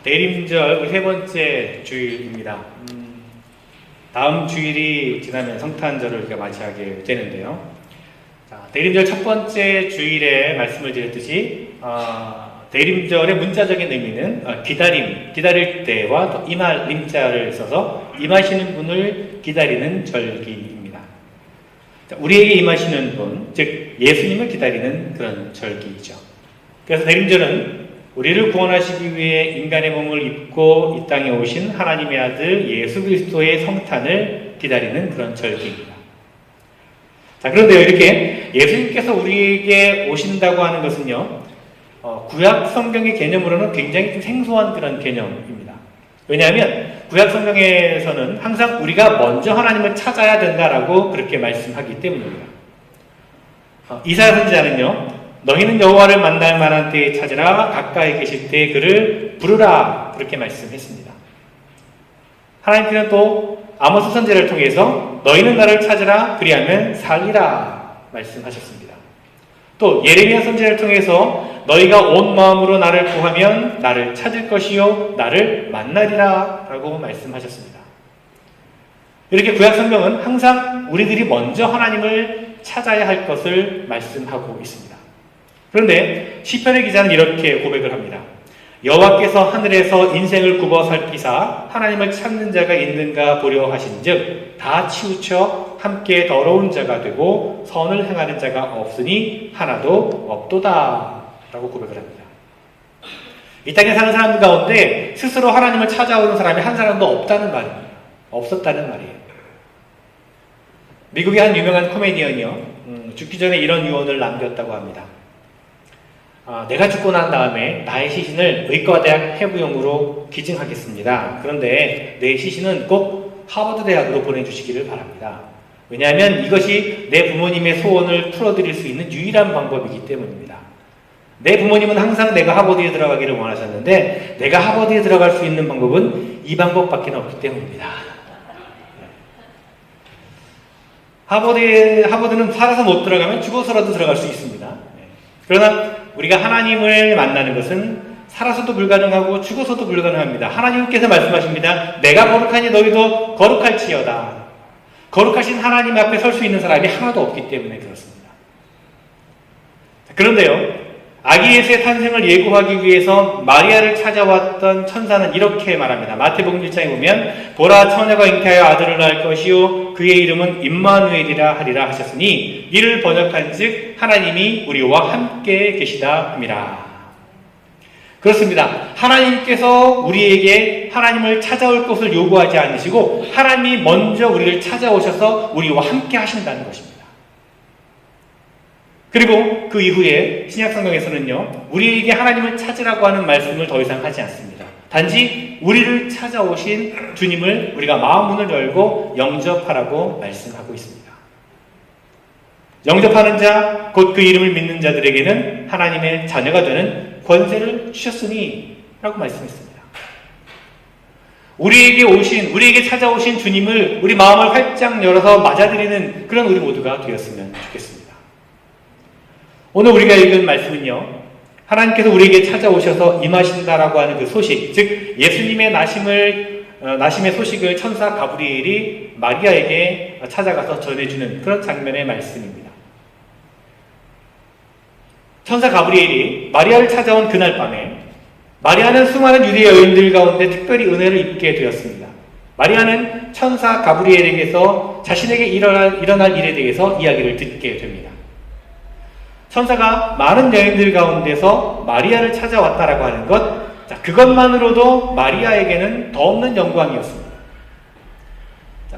대림절 세 번째 주일입니다. 다음 주일이 지나면 성탄절을 우리가 맞이하게 되는데요. 대림절 첫 번째 주일에 말씀을 드렸듯이 대림절의 문자적인 의미는 기다릴 때와 또 임할 임자를 써서 임하시는 분을 기다리는 절기입니다. 우리에게 임하시는 분, 즉 예수님을 기다리는 그런 절기이죠. 그래서 대림절은 우리를 구원하시기 위해 인간의 몸을 입고 이 땅에 오신 하나님의 아들 예수 그리스도의 성탄을 기다리는 그런 절기입니다. 자, 그런데요, 이렇게 예수님께서 우리에게 오신다고 하는 것은요, 구약 성경의 개념으로는 굉장히 좀 생소한 그런 개념입니다. 왜냐하면 구약 성경에서는 항상 우리가 먼저 하나님을 찾아야 된다라고 그렇게 말씀하기 때문입니다. 이사야 선지자는요, 너희는 여호와를 만날 만한 때에 찾으라, 가까이 계실 때에 그를 부르라, 그렇게 말씀했습니다. 하나님께서는 또 아모스 선지자를 통해서 너희는 나를 찾으라, 그리하면 살리라 말씀하셨습니다. 또 예레미야 선지자를 통해서 너희가 온 마음으로 나를 구하면 나를 찾을 것이요 나를 만나리라 라고 말씀하셨습니다. 이렇게 구약 성경은 항상 우리들이 먼저 하나님을 찾아야 할 것을 말씀하고 있습니다. 그런데 시편의 기자는 이렇게 고백을 합니다. 여호와께서 하늘에서 인생을 굽어 살피사 하나님을 찾는 자가 있는가 보려 하신즉 다 치우쳐 함께 더러운 자가 되고 선을 행하는 자가 없으니 하나도 없도다 라고 고백을 합니다. 이 땅에 사는 사람들 가운데 스스로 하나님을 찾아오는 사람이 한 사람도 없다는 말입니다. 없었다는 말이에요. 미국의 한 유명한 코미디언이요, 죽기 전에 이런 유언을 남겼다고 합니다. 내가 죽고 난 다음에 나의 시신을 의과대학 해부용으로 기증하겠습니다. 그런데 내 시신은 꼭 하버드 대학으로 보내주시기를 바랍니다. 왜냐하면 이것이 내 부모님의 소원을 풀어드릴 수 있는 유일한 방법이기 때문입니다. 내 부모님은 항상 내가 하버드에 들어가기를 원하셨는데 내가 하버드에 들어갈 수 있는 방법은 이 방법밖에 없기 때문입니다. 하버드는 살아서 못 들어가면 죽어서라도 들어갈 수 있습니다. 그러나 우리가 하나님을 만나는 것은 살아서도 불가능하고 죽어서도 불가능합니다. 하나님께서 말씀하십니다. 내가 거룩하니 너희도 거룩할지어다. 거룩하신 하나님 앞에 설 수 있는 사람이 하나도 없기 때문에 그렇습니다. 그런데요, 아기 예수의 탄생을 예고하기 위해서 마리아를 찾아왔던 천사는 이렇게 말합니다. 마태복음 1장에 보면 보라, 처녀가 잉태하여 아들을 낳을 것이요 그의 이름은 임마누엘이라 하리라 하셨으니 이를 번역한즉 하나님이 우리와 함께 계시다 함이라. 그렇습니다. 하나님께서 우리에게 하나님을 찾아올 것을 요구하지 않으시고 하나님이 먼저 우리를 찾아오셔서 우리와 함께 하신다는 것입니다. 그리고 그 이후에 신약성경에서는요, 우리에게 하나님을 찾으라고 하는 말씀을 더 이상 하지 않습니다. 단지 우리를 찾아오신 주님을 우리가 마음문을 열고 영접하라고 말씀하고 있습니다. 영접하는 자, 곧 그 이름을 믿는 자들에게는 하나님의 자녀가 되는 권세를 주셨으니 라고 말씀했습니다. 우리에게 찾아오신 주님을 우리 마음을 활짝 열어서 맞아들이는 그런 우리 모두가 되었으면 좋겠습니다. 오늘 우리가 읽은 말씀은요, 하나님께서 우리에게 찾아오셔서 임하신다라고 하는 그 소식, 즉 예수님의 나심의 소식을 천사 가브리엘이 마리아에게 찾아가서 전해주는 그런 장면의 말씀입니다. 천사 가브리엘이 마리아를 찾아온 그날 밤에 마리아는 수많은 유대 여인들 가운데 특별히 은혜를 입게 되었습니다. 마리아는 천사 가브리엘에게서 자신에게 일어날 일에 대해서 이야기를 듣게 됩니다. 천사가 많은 여인들 가운데서 마리아를 찾아왔다라고 하는 것, 그것만으로도 마리아에게는 더없는 영광이었습니다.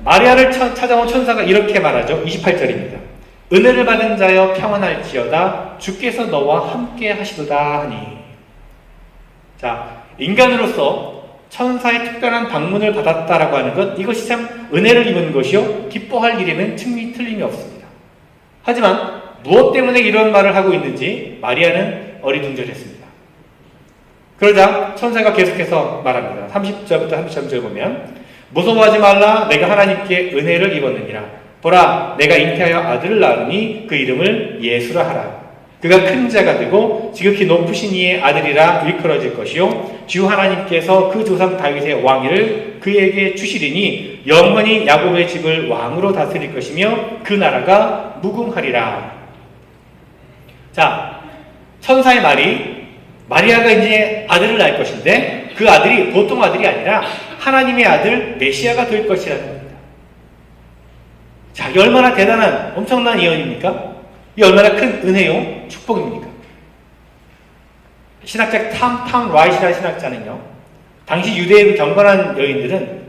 마리아를 찾아온 천사가 이렇게 말하죠. 28절입니다. 은혜를 받은 자여 평안할지어다 주께서 너와 함께 하시도다 하니. 자, 인간으로서 천사의 특별한 방문을 받았다라고 하는 것, 이것이 참 은혜를 입은 것이요 기뻐할 일에는 틀림이 없습니다. 하지만 무엇 때문에 이런 말을 하고 있는지 마리아는 어리둥절했습니다. 그러자 천사가 계속해서 말합니다. 30절부터 33절 보면 무서워하지 말라, 내가 하나님께 은혜를 입었느니라. 보라, 내가 잉태하여 아들을 낳으니 그 이름을 예수라 하라. 그가 큰 자가 되고 지극히 높으신 이의 아들이라 일컬어질 것이요 주 하나님께서 그 조상 다윗의 왕위를 그에게 주시리니 영원히 야곱의 집을 왕으로 다스릴 것이며 그 나라가 무궁하리라. 자, 천사의 말이 마리아가 이제 아들을 낳을 것인데 그 아들이 보통 아들이 아니라 하나님의 아들 메시아가 될 것이라는 겁니다. 자, 이게 얼마나 대단한 엄청난 예언입니까? 이 얼마나 큰 은혜요? 축복입니까? 신학자 탐 라이시라는 신학자는요, 당시 유대의 경건한 여인들은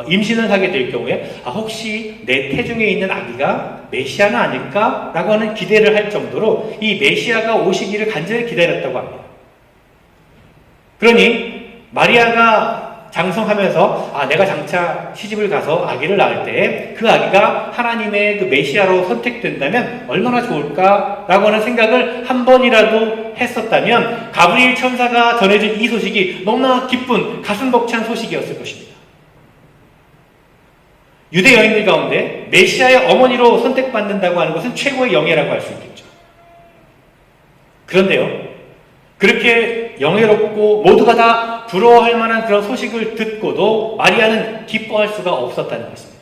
임신을 하게 될 경우에 혹시 내 태중에 있는 아기가 메시아는 아닐까? 라고 하는 기대를 할 정도로 이 메시아가 오시기를 간절히 기다렸다고 합니다. 그러니 마리아가 장성하면서 내가 장차 시집을 가서 아기를 낳을 때 그 아기가 하나님의 그 메시아로 선택된다면 얼마나 좋을까라고 하는 생각을 한 번이라도 했었다면 가브리엘 천사가 전해준 이 소식이 너무나 기쁜 가슴 벅찬 소식이었을 것입니다. 유대 여인들 가운데 메시아의 어머니로 선택받는다고 하는 것은 최고의 영예라고 할 수 있겠죠. 그런데요, 그렇게 영예롭고 모두가 다 부러워할 만한 그런 소식을 듣고도 마리아는 기뻐할 수가 없었다는 것입니다.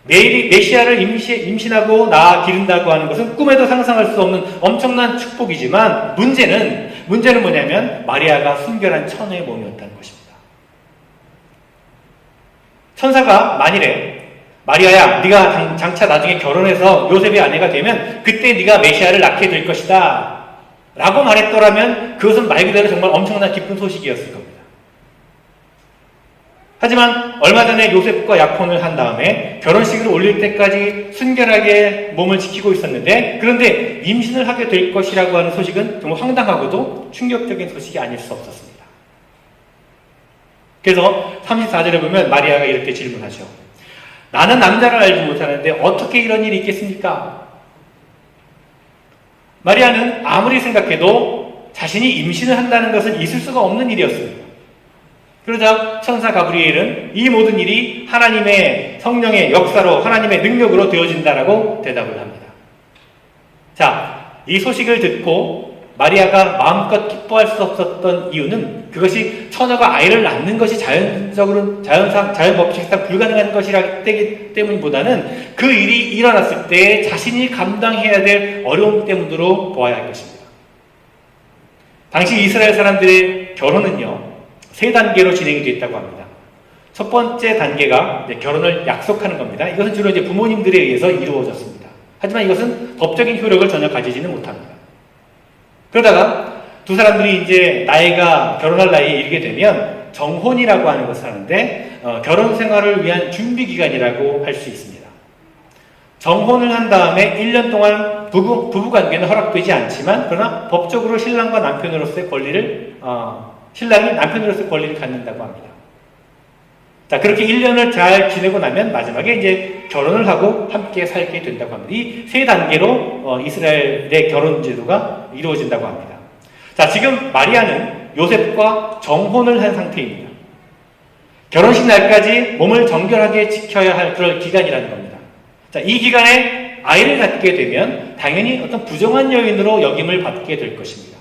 메시아를 임신하고 낳아 기른다고 하는 것은 꿈에도 상상할 수 없는 엄청난 축복이지만 문제는 뭐냐면 마리아가 순결한 처녀의 몸이었다는 것입니다. 천사가 만일에 마리아야, 네가 장차 나중에 결혼해서 요셉의 아내가 되면 그때 네가 메시아를 낳게 될 것이다 라고 말했더라면 그것은 말 그대로 정말 엄청난 기쁜 소식이었을 겁니다. 하지만 얼마 전에 요셉과 약혼을 한 다음에 결혼식을 올릴 때까지 순결하게 몸을 지키고 있었는데 그런데 임신을 하게 될 것이라고 하는 소식은 정말 황당하고도 충격적인 소식이 아닐 수 없었습니다. 그래서 34절에 보면 마리아가 이렇게 질문하죠. 나는 남자를 알지 못하는데 어떻게 이런 일이 있겠습니까? 마리아는 아무리 생각해도 자신이 임신을 한다는 것은 있을 수가 없는 일이었습니다. 그러자 천사 가브리엘은 이 모든 일이 하나님의 성령의 역사로 하나님의 능력으로 되어진다라고 대답을 합니다. 자, 이 소식을 듣고 마리아가 마음껏 기뻐할 수 없었던 이유는 그것이 처녀가 아이를 낳는 것이 자연 법칙상 불가능한 것이기 때문보다는 그 일이 일어났을 때 자신이 감당해야 될 어려움 때문으로 보아야 할 것입니다. 당시 이스라엘 사람들의 결혼은요, 3단계로 진행이 됐다고 합니다. 첫 번째 단계가 결혼을 약속하는 겁니다. 이것은 주로 이제 부모님들에 의해서 이루어졌습니다. 하지만 이것은 법적인 효력을 전혀 가지지는 못합니다. 그러다가 두 사람들이 이제 결혼할 나이에 이르게 되면 정혼이라고 하는 것을 하는데 결혼 생활을 위한 준비 기간이라고 할 수 있습니다. 정혼을 한 다음에 1년 동안 부부 관계는 허락되지 않지만 그러나 법적으로 신랑과 남편으로서의 권리를 신랑이 남편으로서의 권리를 갖는다고 합니다. 자, 그렇게 1년을 잘 지내고 나면 마지막에 이제 결혼을 하고 함께 살게 된다고 합니다. 이 3단계로 이스라엘의 결혼 제도가 이루어진다고 합니다. 자, 지금 마리아는 요셉과 정혼을 한 상태입니다. 결혼식 날까지 몸을 정결하게 지켜야 할 그런 기간이라는 겁니다. 자, 이 기간에 아이를 갖게 되면 당연히 어떤 부정한 여인으로 역임을 받게 될 것입니다.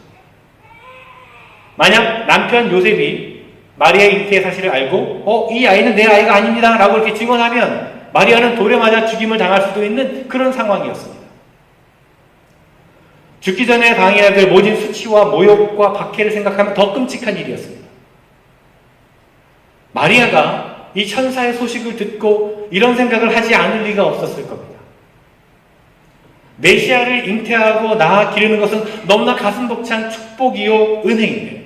만약 남편 요셉이 마리아의 잉태의 사실을 알고 이 아이는 내 아이가 아닙니다 라고 이렇게 증언하면 마리아는 돌에 맞아 죽임을 당할 수도 있는 그런 상황이었습니다. 죽기 전에 당해야 될 모진 수치와 모욕과 박해를 생각하면 더 끔찍한 일이었습니다. 마리아가 이 천사의 소식을 듣고 이런 생각을 하지 않을 리가 없었을 겁니다. 메시아를 잉태하고 낳아 기르는 것은 너무나 가슴 벅찬 축복이요 은혜인데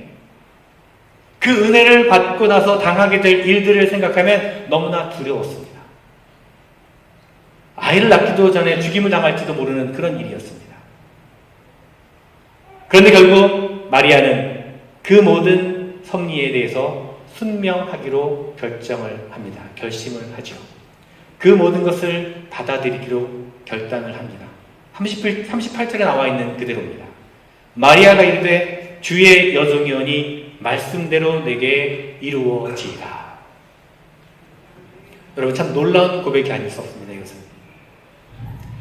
그 은혜를 받고 나서 당하게 될 일들을 생각하면 너무나 두려웠습니다. 아이를 낳기도 전에 죽임을 당할지도 모르는 그런 일이었습니다. 그런데 결국 마리아는 그 모든 섭리에 대해서 순명하기로 결정을 합니다. 결심을 하죠. 그 모든 것을 받아들이기로 결단을 합니다. 38절에 나와 있는 그대로입니다. 마리아가 이르되 주의 여종이오니 말씀대로 내게 이루어지이다. 여러분, 참 놀라운 고백이 아닐 수 없습니다. 이것은.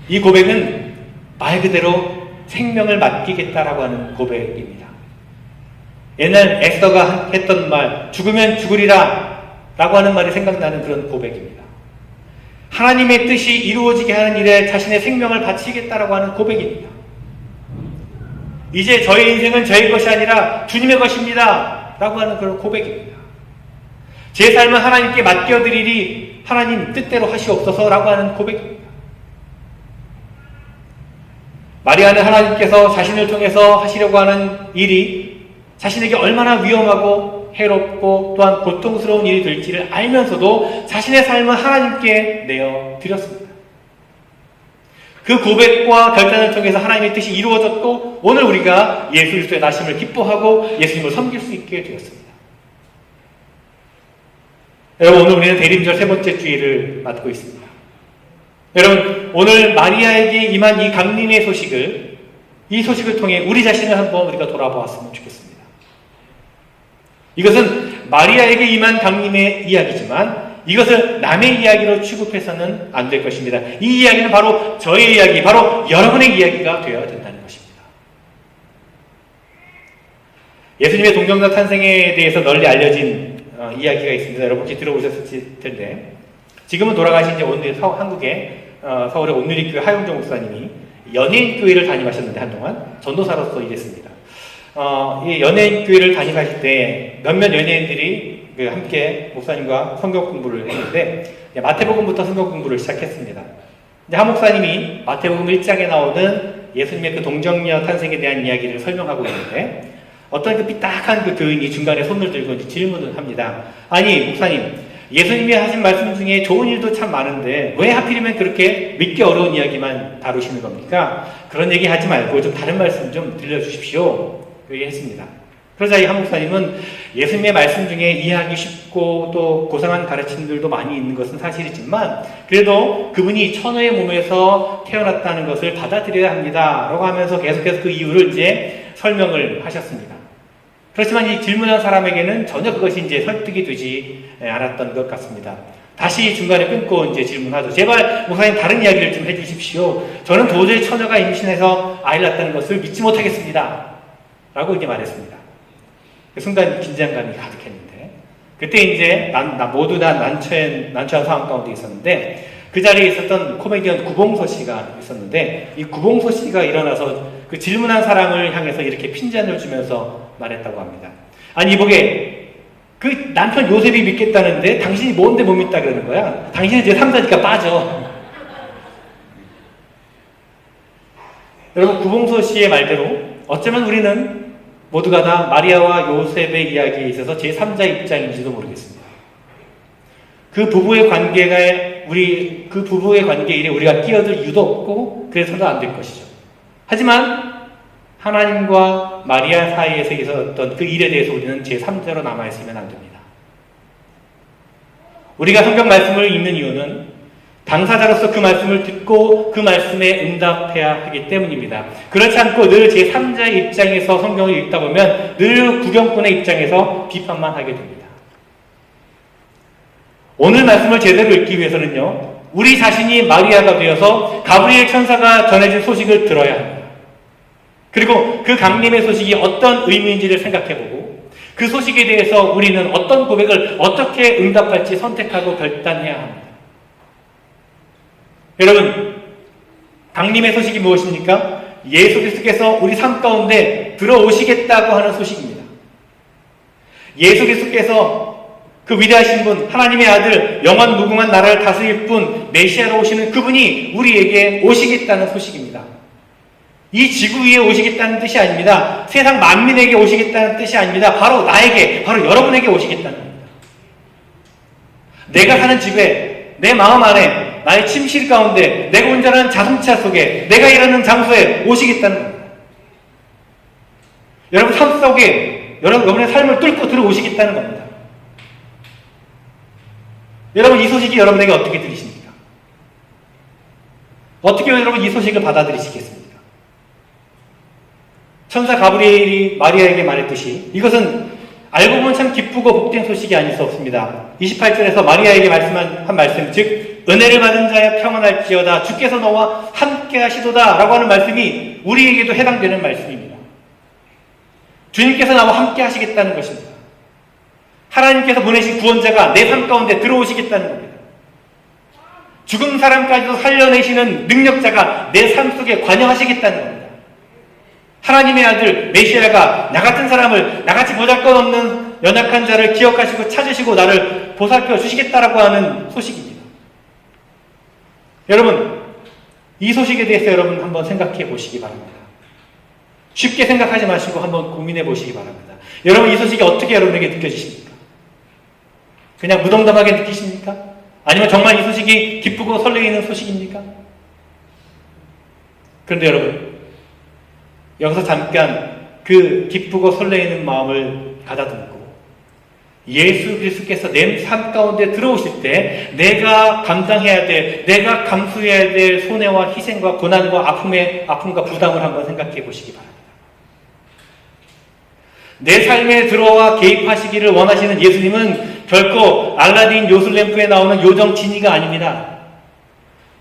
이 고백은 말 그대로 생명을 맡기겠다라고 하는 고백입니다. 옛날 에스더가 했던 말, 죽으면 죽으리라 라고 하는 말이 생각나는 그런 고백입니다. 하나님의 뜻이 이루어지게 하는 일에 자신의 생명을 바치겠다라고 하는 고백입니다. 이제 저의 인생은 저의 것이 아니라 주님의 것입니다 라고 하는 그런 고백입니다. 제 삶은 하나님께 맡겨드리리 하나님 뜻대로 하시옵소서 라고 하는 고백입니다. 마리아는 하나님께서 자신을 통해서 하시려고 하는 일이 자신에게 얼마나 위험하고 해롭고 또한 고통스러운 일이 될지를 알면서도 자신의 삶을 하나님께 내어드렸습니다. 그 고백과 결단을 통해서 하나님의 뜻이 이루어졌고 오늘 우리가 예수 그리스도의 나심을 기뻐하고 예수님을 섬길 수 있게 되었습니다. 여러분, 오늘 우리는 대림절 세 번째 주일을 맞고 있습니다. 여러분, 오늘 마리아에게 임한 이 강림의 소식을, 이 소식을 통해 우리 자신을 한번 우리가 돌아보았으면 좋겠습니다. 이것은 마리아에게 임한 강림의 이야기지만 이것을 남의 이야기로 취급해서는 안 될 것입니다. 이 이야기는 바로 저의 이야기, 바로 여러분의 이야기가 되어야 된다는 것입니다. 예수님의 동정녀 탄생에 대해서 널리 알려진 이야기가 있습니다. 여러분 혹시 들어보셨을 텐데, 지금은 돌아가신 이제 한국의 서울의 온누리교회 하용정 목사님이 연예인교회를 담임하셨는데 한동안 전도사로서 일했습니다. 이 연예인교회를 담임하실 때 몇몇 연예인들이 함께 목사님과 성경 공부를 했는데 마태복음부터 성경 공부를 시작했습니다. 이제 한 목사님이 마태복음 1장에 나오는 예수님의 그 동정녀 탄생에 대한 이야기를 설명하고 있는데 어떤 그 삐딱한 그 교인이 중간에 손을 들고 이제 질문을 합니다. 아니 목사님, 예수님이 하신 말씀 중에 좋은 일도 참 많은데 왜 하필이면 그렇게 믿기 어려운 이야기만 다루시는 겁니까? 그런 얘기 하지 말고 좀 다른 말씀 좀 들려주십시오. 얘기했습니다. 그러자 이 한 목사님은 예수님의 말씀 중에 이해하기 쉽고 또 고상한 가르침들도 많이 있는 것은 사실이지만 그래도 그분이 처녀의 몸에서 태어났다는 것을 받아들여야 합니다 라고 하면서 계속해서 그 이유를 이제 설명을 하셨습니다. 그렇지만 이 질문한 사람에게는 전혀 그것이 이제 설득이 되지 않았던 것 같습니다. 다시 중간에 끊고 이제 질문하죠. 제발 목사님 다른 이야기를 좀 해주십시오. 저는 도저히 처녀가 임신해서 아이를 낳았다는 것을 믿지 못하겠습니다 라고 이렇게 말했습니다. 그 순간 긴장감이 가득했는데 그때 이제 모두 다 난처한 상황 가운데 있었는데 그 자리에 있었던 코미디언 구봉서 씨가 있었는데 이 구봉서 씨가 일어나서 그 질문한 사람을 향해서 이렇게 핀잔을 주면서 말했다고 합니다. 아니 이보게 그 남편 요셉이 믿겠다는데 당신이 뭔데 못 믿다 그러는 거야? 당신은 제 3자니까 빠져. 여러분, 구봉서 씨의 말대로 어쩌면 우리는 모두가 다 마리아와 요셉의 이야기에 있어서 제3자 입장인지도 모르겠습니다. 그 부부의 관계 일에 우리가 끼어들 이유도 없고 그래서도 안 될 것이죠. 하지만 하나님과 마리아 사이에서 있었던 그 일에 대해서 우리는 제3자로 남아있으면 안 됩니다. 우리가 성경 말씀을 읽는 이유는 당사자로서 그 말씀을 듣고 그 말씀에 응답해야 하기 때문입니다. 그렇지 않고 늘 제3자의 입장에서 성경을 읽다 보면 늘 구경꾼의 입장에서 비판만 하게 됩니다. 오늘 말씀을 제대로 읽기 위해서는요, 우리 자신이 마리아가 되어서 가브리엘 천사가 전해진 소식을 들어야 합니다. 그리고 그 강림의 소식이 어떤 의미인지를 생각해보고 그 소식에 대해서 우리는 어떤 고백을 어떻게 응답할지 선택하고 결단해야 합니다. 여러분, 강림의 소식이 무엇입니까? 예수 그리스도께서 우리 삶 가운데 들어오시겠다고 하는 소식입니다. 예수 그리스도께서 그 위대하신 분, 하나님의 아들, 영원 무궁한 나라를 다스릴 분, 메시아로 오시는 그분이 우리에게 오시겠다는 소식입니다. 이 지구 위에 오시겠다는 뜻이 아닙니다. 세상 만민에게 오시겠다는 뜻이 아닙니다. 바로 나에게, 바로 여러분에게 오시겠다는 겁니다. 내가 사는 집에, 내 마음 안에, 나의 침실 가운데, 내가 운전하는 자동차 속에, 내가 일하는 장소에 오시겠다는 겁니다. 여러분 삶 속에 여러분의 삶을 뚫고 들어오시겠다는 겁니다. 여러분 이 소식이 여러분에게 어떻게 들리십니까? 어떻게 여러분 이 소식을 받아들이시겠습니까? 천사 가브리엘이 마리아에게 말했듯이 이것은 알고 보면 참 기쁘고 복된 소식이 아닐 수 없습니다. 28절에서 마리아에게 말씀한 한 말씀, 즉 은혜를 받은 자야 평안할지어다 주께서 너와 함께 하시도다 라고 하는 말씀이 우리에게도 해당되는 말씀입니다. 주님께서 나와 함께 하시겠다는 것입니다. 하나님께서 보내신 구원자가 내 삶 가운데 들어오시겠다는 겁니다. 죽은 사람까지도 살려내시는 능력자가 내 삶 속에 관여하시겠다는 겁니다. 하나님의 아들 메시아가 나 같은 사람을, 나같이 보잘것없는 연약한 자를 기억하시고 찾으시고 나를 보살펴 주시겠다라고 하는 소식입니다. 여러분, 이 소식에 대해서 여러분 한번 생각해 보시기 바랍니다. 쉽게 생각하지 마시고 한번 고민해 보시기 바랍니다. 여러분, 이 소식이 어떻게 여러분에게 느껴지십니까? 그냥 무덤덤하게 느끼십니까? 아니면 정말 이 소식이 기쁘고 설레이는 소식입니까? 그런데 여러분, 여기서 잠깐 그 기쁘고 설레이는 마음을 가다듬고 예수 그리스도께서 내 삶 가운데 들어오실 때 내가 감당해야 될, 내가 감수해야 될 손해와 희생과 고난과 아픔과 부담을 한번 생각해 보시기 바랍니다. 내 삶에 들어와 개입하시기를 원하시는 예수님은 결코 알라딘 요술램프에 나오는 요정 지니가 아닙니다.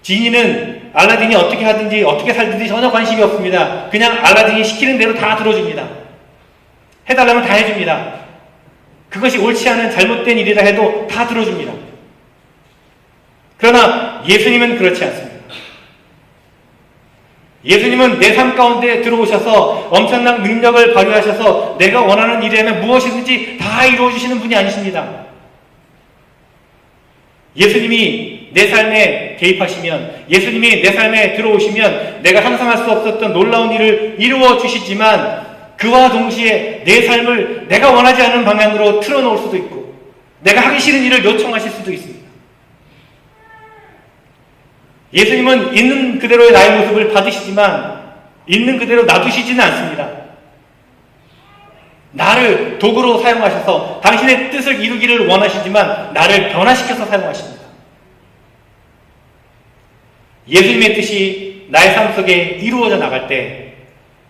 지니는 알라딘이 어떻게 하든지 어떻게 살든지 전혀 관심이 없습니다. 그냥 알라딘이 시키는 대로 다 들어줍니다. 해달라면 다 해줍니다. 그것이 옳지 않은 잘못된 일이라 해도 다 들어줍니다. 그러나 예수님은 그렇지 않습니다. 예수님은 내 삶 가운데 들어오셔서 엄청난 능력을 발휘하셔서 내가 원하는 일이라면 무엇이든지 다 이루어주시는 분이 아니십니다. 예수님이 내 삶에 개입하시면, 예수님이 내 삶에 들어오시면 내가 상상할 수 없었던 놀라운 일을 이루어 주시지만 그와 동시에 내 삶을 내가 원하지 않은 방향으로 틀어놓을 수도 있고 내가 하기 싫은 일을 요청하실 수도 있습니다. 예수님은 있는 그대로의 나의 모습을 받으시지만 있는 그대로 놔두시지는 않습니다. 나를 도구로 사용하셔서 당신의 뜻을 이루기를 원하시지만 나를 변화시켜서 사용하십니다. 예수님의 뜻이 나의 삶 속에 이루어져 나갈 때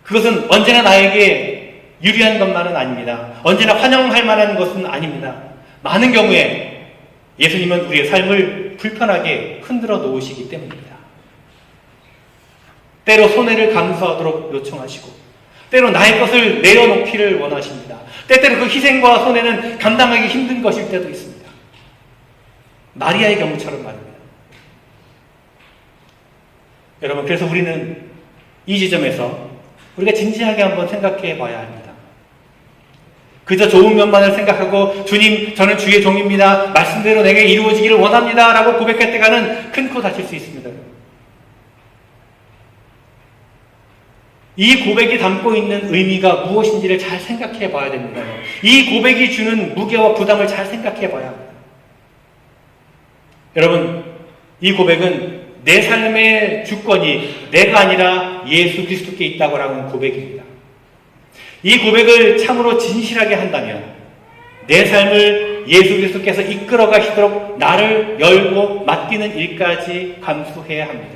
그것은 언제나 나에게 유리한 것만은 아닙니다. 언제나 환영할 만한 것은 아닙니다. 많은 경우에 예수님은 우리의 삶을 불편하게 흔들어 놓으시기 때문입니다. 때로 손해를 감수하도록 요청하시고 때로 나의 것을 내려놓기를 원하십니다. 때때로 그 희생과 손해는 감당하기 힘든 것일 때도 있습니다. 마리아의 경우처럼 말입니다. 여러분, 그래서 우리는 이 지점에서 우리가 진지하게 한번 생각해 봐야 합니다. 그저 좋은 면만을 생각하고 주님, 저는 주의 종입니다. 말씀대로 내게 이루어지기를 원합니다. 라고 고백할 때가는 큰 코 다칠 수 있습니다. 이 고백이 담고 있는 의미가 무엇인지를 잘 생각해 봐야 됩니다. 이 고백이 주는 무게와 부담을 잘 생각해 봐야 합니다. 여러분, 이 고백은 내 삶의 주권이 내가 아니라 예수 그리스도께 있다고 하는 고백입니다. 이 고백을 참으로 진실하게 한다면 내 삶을 예수 그리스도께서 이끌어 가시도록 나를 열고 맡기는 일까지 감수해야 합니다.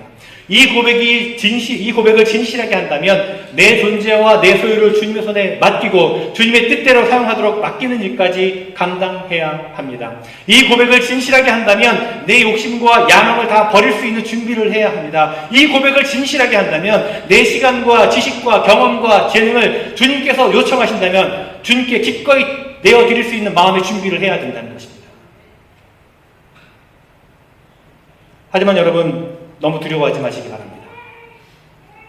이 고백을 진실하게 한다면 내 존재와 내 소유를 주님의 손에 맡기고 주님의 뜻대로 사용하도록 맡기는 일까지 감당해야 합니다. 이 고백을 진실하게 한다면 내 욕심과 야망을 다 버릴 수 있는 준비를 해야 합니다. 이 고백을 진실하게 한다면 내 시간과 지식과 경험과 재능을 주님께서 요청하신다면 주님께 기꺼이 내어드릴 수 있는 마음의 준비를 해야 된다는 것입니다. 하지만 여러분, 너무 두려워하지 마시기 바랍니다.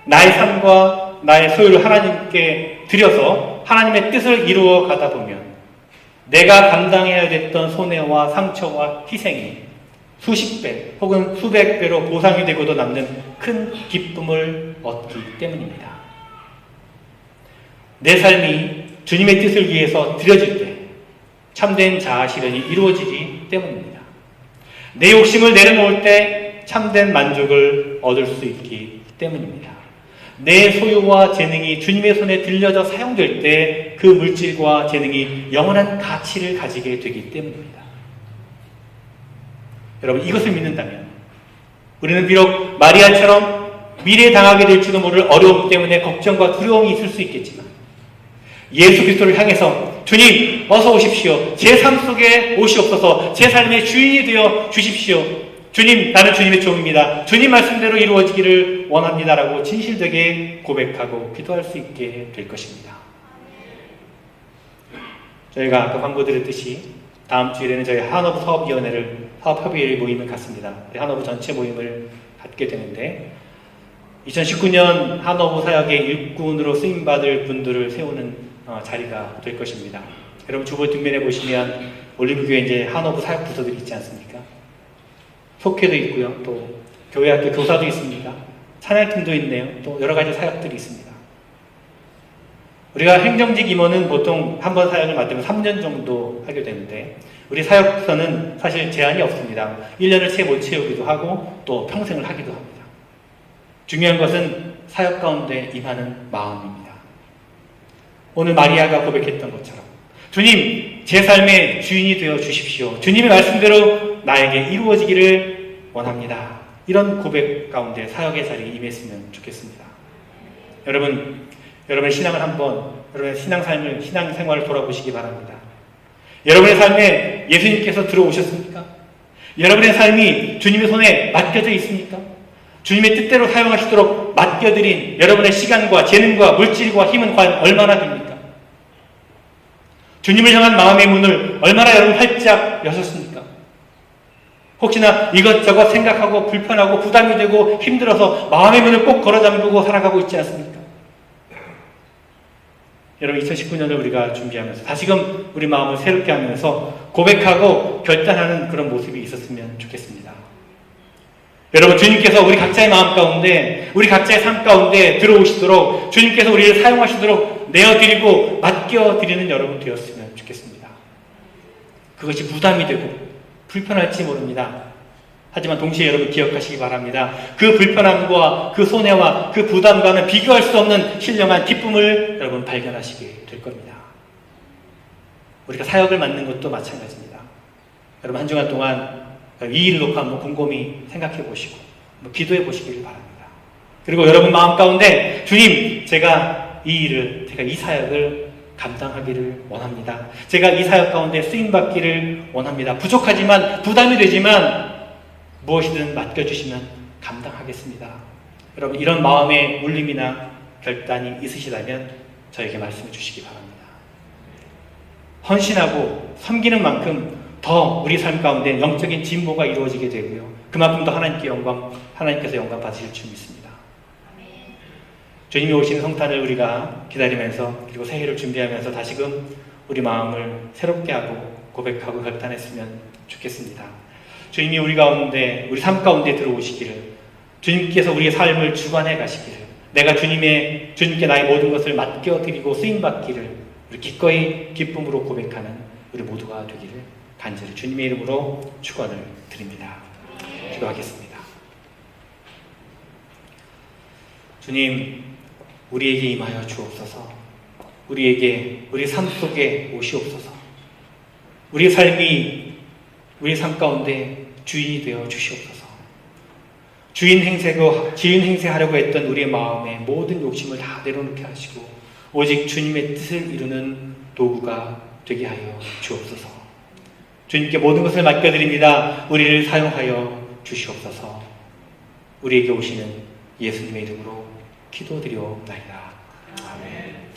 나의 삶과 나의 소유를 하나님께 드려서 하나님의 뜻을 이루어 가다 보면 내가 감당해야 됐던 손해와 상처와 희생이 수십 배 혹은 수백 배로 보상이 되고도 남는 큰 기쁨을 얻기 때문입니다. 내 삶이 주님의 뜻을 위해서 드려질 때 참된 자아 실현이 이루어지기 때문입니다. 내 욕심을 내려놓을 때 참된 만족을 얻을 수 있기 때문입니다. 내 소유와 재능이 주님의 손에 들려져 사용될 때 그 물질과 재능이 영원한 가치를 가지게 되기 때문입니다. 여러분, 이것을 믿는다면 우리는 비록 마리아처럼 미래에 당하게 될지도 모를 어려움 때문에 걱정과 두려움이 있을 수 있겠지만 예수 그리스도를 향해서 주님, 어서 오십시오. 제 삶 속에 오시옵소서. 제 삶의 주인이 되어 주십시오. 주님, 나는 주님의 종입니다. 주님 말씀대로 이루어지기를 원합니다라고 진실되게 고백하고 기도할 수 있게 될 것입니다. 저희가 아까 광고 드렸듯이 다음 주일에는 저희 한어부 사업위원회를 사업협의회 모임을 갖습니다. 한어부 전체 모임을 갖게 되는데 2019년 한어부 사역의 일꾼으로 쓰임받을 분들을 세우는 자리가 될 것입니다. 여러분 주보 뒷면에 보시면 올리브교회 이제 한어부 사역 부서들이 있지 않습니까? 속회도 있고요. 또 교회학교 교사도 있습니다. 찬양팀도 있네요. 또 여러 가지 사역들이 있습니다. 우리가 행정직 임원은 보통 한 번 사역을 맡으면 3년 정도 하게 되는데 우리 사역부서는 사실 제한이 없습니다. 1년을 채 못 채우기도 하고 또 평생을 하기도 합니다. 중요한 것은 사역 가운데 임하는 마음입니다. 오늘 마리아가 고백했던 것처럼 주님, 제 삶의 주인이 되어 주십시오. 주님의 말씀대로 나에게 이루어지기를 원합니다. 이런 고백 가운데 사역의 자리에 임했으면 좋겠습니다. 여러분의 신앙을 한번, 여러분의 신앙 생활을 돌아보시기 바랍니다. 여러분의 삶에 예수님께서 들어오셨습니까? 여러분의 삶이 주님의 손에 맡겨져 있습니까? 주님의 뜻대로 사용하시도록 맡겨드린 여러분의 시간과 재능과 물질과 힘은 과연 얼마나 됩니까? 주님을 향한 마음의 문을 얼마나 여러분 활짝 여셨습니까? 혹시나 이것저것 생각하고 불편하고 부담이 되고 힘들어서 마음의 문을 꼭 걸어 잠그고 살아가고 있지 않습니까? 여러분 2019년을 우리가 준비하면서 다시금 우리 마음을 새롭게 하면서 고백하고 결단하는 그런 모습이 있었으면 좋겠습니다. 여러분 주님께서 우리 각자의 마음 가운데 우리 각자의 삶 가운데 들어오시도록 주님께서 우리를 사용하시도록 내어드리고 맡겨드리는 여러분 되었으면 좋겠습니다. 그것이 부담이 되고 불편할지 모릅니다. 하지만 동시에 여러분 기억하시기 바랍니다. 그 불편함과 그 손해와 그 부담과는 비교할 수 없는 신령한 기쁨을 여러분 발견하시게 될 겁니다. 우리가 사역을 맡는 것도 마찬가지입니다. 여러분 한 주간 동안 이 일을 놓고 한번 곰곰이 생각해 보시고 기도해 보시기를 바랍니다. 그리고 여러분 마음 가운데 주님, 제가 이 사역을 감당하기를 원합니다. 제가 이 사역 가운데 쓰임받기를 원합니다. 부족하지만 부담이 되지만 무엇이든 맡겨주시면 감당하겠습니다. 여러분 이런 마음의 울림이나 결단이 있으시다면 저에게 말씀해 주시기 바랍니다. 헌신하고 섬기는 만큼 더 우리 삶 가운데 영적인 진보가 이루어지게 되고요. 그만큼 더 하나님께서 영광 받으실 줄 믿습니다. 주님이 오시는 성탄을 우리가 기다리면서 그리고 새해를 준비하면서 다시금 우리 마음을 새롭게 하고 고백하고 결단했으면 좋겠습니다. 주님이 우리 삶 가운데 들어오시기를, 주님께서 우리의 삶을 주관해 가시기를, 내가 주님께 나의 모든 것을 맡겨드리고 쓰임받기를 우리 기꺼이 기쁨으로 고백하는 우리 모두가 되기를 간절히 주님의 이름으로 축원을 드립니다. 기도하겠습니다. 주님, 우리에게 임하여 주옵소서. 우리 삶 속에 오시옵소서. 우리의 삶이 우리 삶 가운데 주인이 되어 주시옵소서. 지인 행세하려고 했던 우리의 마음의 모든 욕심을 다 내려놓게 하시고 오직 주님의 뜻을 이루는 도구가 되게 하여 주옵소서. 주님께 모든 것을 맡겨드립니다. 우리를 사용하여 주시옵소서. 우리에게 오시는 예수님의 이름으로 기도드리옵나이다. 아멘.